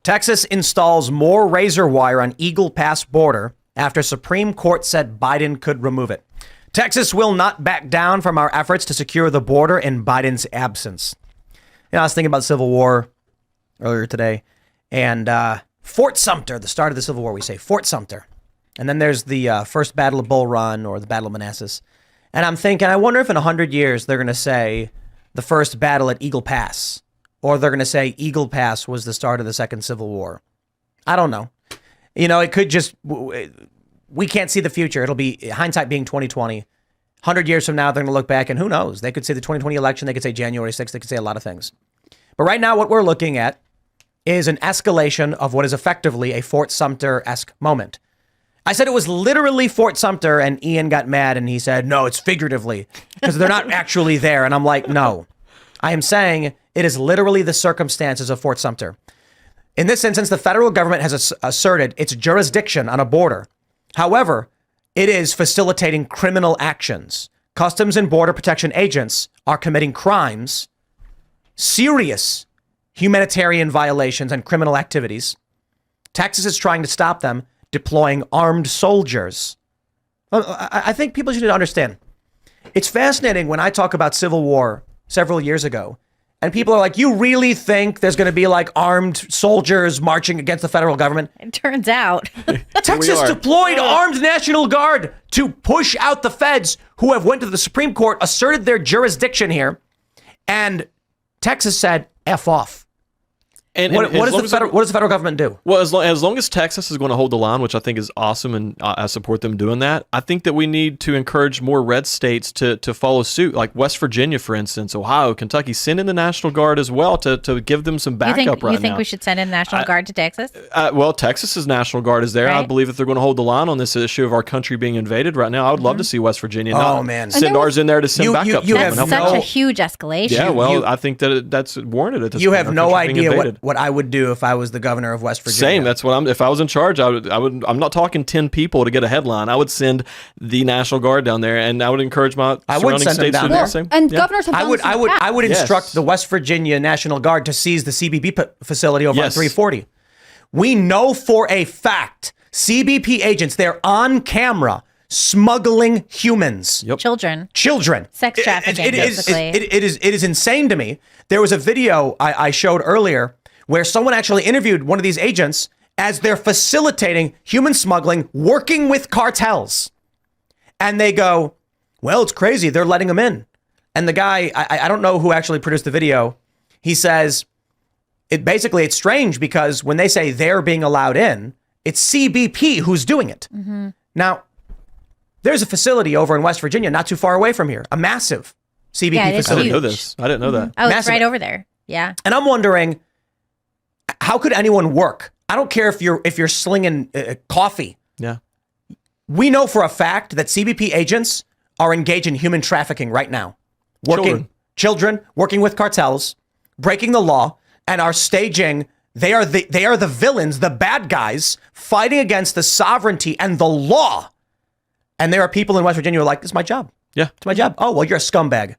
Texas installs more razor wire on Eagle Pass border after Supreme Court said Biden could remove it. Texas will not back down from our efforts to secure the border in Biden's absence. I was thinking about Civil War earlier today, and Fort Sumter, the start of the Civil War, we say Fort Sumter. And then there's the first Battle of Bull Run or the Battle of Manassas. And I'm thinking, I wonder if in 100 years they're going to say the first battle at Eagle Pass, or they're going to say Eagle Pass was the start of the Second Civil War. I don't know. It could just, we can't see the future. It'll be hindsight being 2020. 100 years from now, they're going to look back and who knows? They could say the 2020 election. They could say January 6th. They could say a lot of things. But right now, what we're looking at is an escalation of what is effectively a Fort Sumter-esque moment. I said it was literally Fort Sumter, and Ian got mad and he said, no, it's figuratively because they're not actually there. And I'm like, no, I am saying it is literally the circumstances of Fort Sumter. In this instance, the federal government has asserted its jurisdiction on a border. However, it is facilitating criminal actions. Customs and Border Protection agents are committing crimes, serious humanitarian violations and criminal activities. Texas is trying to stop them, deploying armed soldiers. I think people should understand. It's fascinating when I talk about Civil War several years ago, and people are like, you really think there's going to be like armed soldiers marching against the federal government? It turns out. Texas deployed armed National Guard to push out the feds who have went to the Supreme Court, asserted their jurisdiction here, and Texas said, F off. And what does the federal government do? Well, as long as Texas is going to hold the line, which I think is awesome, and I support them doing that, I think that we need to encourage more red states to follow suit, like West Virginia, for instance, Ohio, Kentucky. Send in the National Guard as well to give them some backup right now. You think we should send in the National Guard to Texas? Well, Texas's National Guard is there. Right. I believe that they're going to hold the line on this issue of our country being invaded right now. I would love to see West Virginia send ours in there to send backup. That's such a huge escalation. Yeah, well, I think that that's warranted at this point. You have no idea what I would do if I was the governor of West Virginia. Same. That's what if I was in charge, I would. I'm not talking 10 people to get a headline. I would send the National Guard down there, and I would encourage my surrounding states to do the same. And governors have done I would instruct the West Virginia National Guard to seize the CBP facility over on 340. We know for a fact CBP agents, they're on camera smuggling humans. Yep. Children. Sex trafficking, it is insane to me. There was a video I showed earlier where someone actually interviewed one of these agents as they're facilitating human smuggling, working with cartels. And they go, well, it's crazy. They're letting them in. And the guy, I don't know who actually produced the video. He says, it's strange because when they say they're being allowed in, it's CBP who's doing it. Mm-hmm. Now, there's a facility over in West Virginia, not too far away from here, a massive CBP facility. I didn't know this. I didn't know that. Oh, it's right over there. Yeah. And I'm wondering, how could anyone work? I don't care if you're slinging coffee. Yeah. We know for a fact that CBP agents are engaged in human trafficking right now. Children working with cartels, breaking the law, and are staging. They are the villains, the bad guys fighting against the sovereignty and the law. And there are people in West Virginia who are like, "It's my job. Yeah, it's my job." Oh, well, you're a scumbag.